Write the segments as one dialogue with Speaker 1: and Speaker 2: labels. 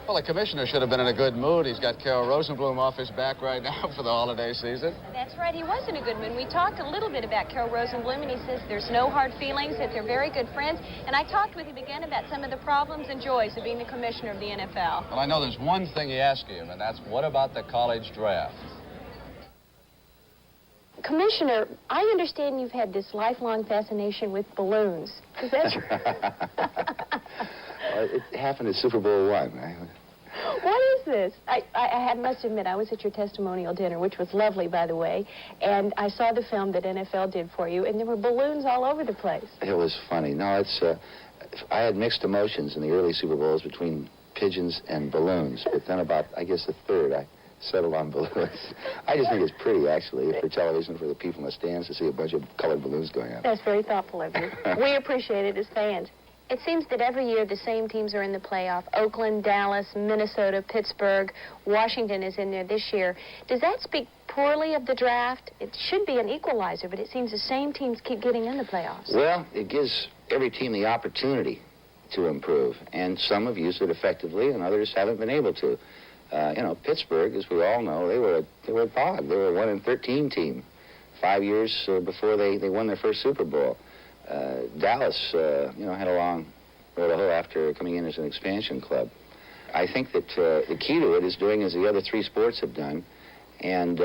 Speaker 1: Well, the commissioner should have been in a good mood. He's got Carol Rosenblum off his back right now for the holiday season.
Speaker 2: That's right. He was in a good mood. We talked a little bit about Carol Rosenblum, and he says there's no hard feelings, that they're very good friends. And I talked with him again about some of the problems and joys of being the commissioner of the NFL.
Speaker 1: Well, I know there's one thing he asked you, and that's what about the college draft?
Speaker 2: Commissioner, I understand you've had this lifelong fascination with balloons. Is that true?
Speaker 3: It happened at Super Bowl I.
Speaker 2: What is this? I must admit, I was at your testimonial dinner, which was lovely, by the way, and I saw the film that NFL did for you, and there were balloons all over the place.
Speaker 3: It was funny. No, it's, I had mixed emotions in the early Super Bowls between pigeons and balloons, but then about, I guess, the third, I settled on balloons. I just think it's pretty, actually, for television, for the people in the stands to see a bunch of colored balloons going up.
Speaker 2: That's very thoughtful of you. We appreciate it as fans. It seems that every year the same teams are in the playoff. Oakland, Dallas, Minnesota, Pittsburgh, Washington is in there this year. Does that speak poorly of the draft? It should be an equalizer, but it seems the same teams keep getting in the playoffs.
Speaker 3: Well, it gives every team the opportunity to improve, and some have used it effectively and others haven't been able to. You know, Pittsburgh, as we all know, they were a pod. They were a 1-13 team 5 years before they won their first Super Bowl. Dallas, you know, had a long road to hoe after coming in as an expansion club. I think that the key to it is doing as the other three sports have done, and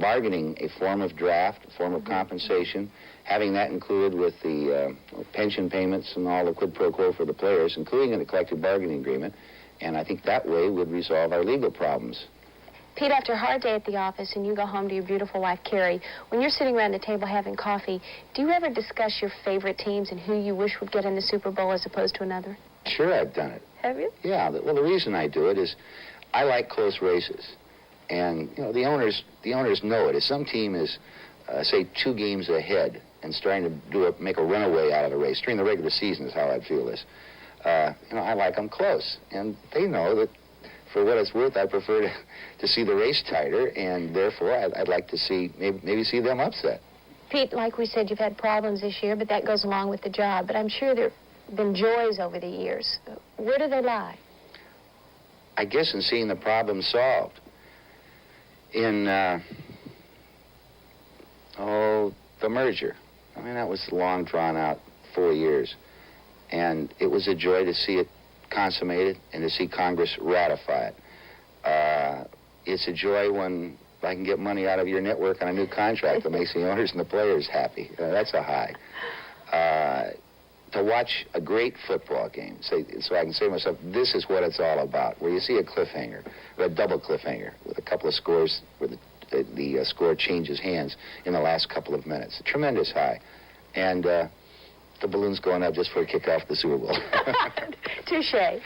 Speaker 3: bargaining a form of draft, a form of compensation, having that included with the pension payments and all the quid pro quo for the players, including in the collective bargaining agreement, and I think that way would resolve our legal problems.
Speaker 2: Pete, after a hard day at the office and you go home to your beautiful wife, Carrie, when you're sitting around the table having coffee, do you ever discuss your favorite teams and who you wish would get in the Super Bowl as opposed to another?
Speaker 3: Sure, I've done it.
Speaker 2: Have you?
Speaker 3: Yeah, well, the reason I do it is I like close races. And, you know, the owners know it. If some team is, say, 2 games ahead and starting to make a runaway out of the race, during the regular season is how I'd feel this, you know, I like them close. And they know that, for what it's worth, I prefer to see the race tighter, and therefore I'd like to see maybe see them upset.
Speaker 2: Pete, like we said, you've had problems this year, but that goes along with the job. But I'm sure there have been joys over the years. Where do they lie?
Speaker 3: I guess in seeing the problem solved. In, the merger. I mean, that was long drawn out 4 years. And it was a joy to see it consummated and to see Congress ratify it. It's a joy when I can get money out of your network on a new contract that makes the owners and the players happy. That's a high. To watch a great football game, so I can say to myself, this is what it's all about, where you see a cliffhanger, or a double cliffhanger, with a couple of scores where the score changes hands in the last couple of minutes. A tremendous high. And the balloon's going up just for a kickoff the Super Bowl.
Speaker 2: Touche.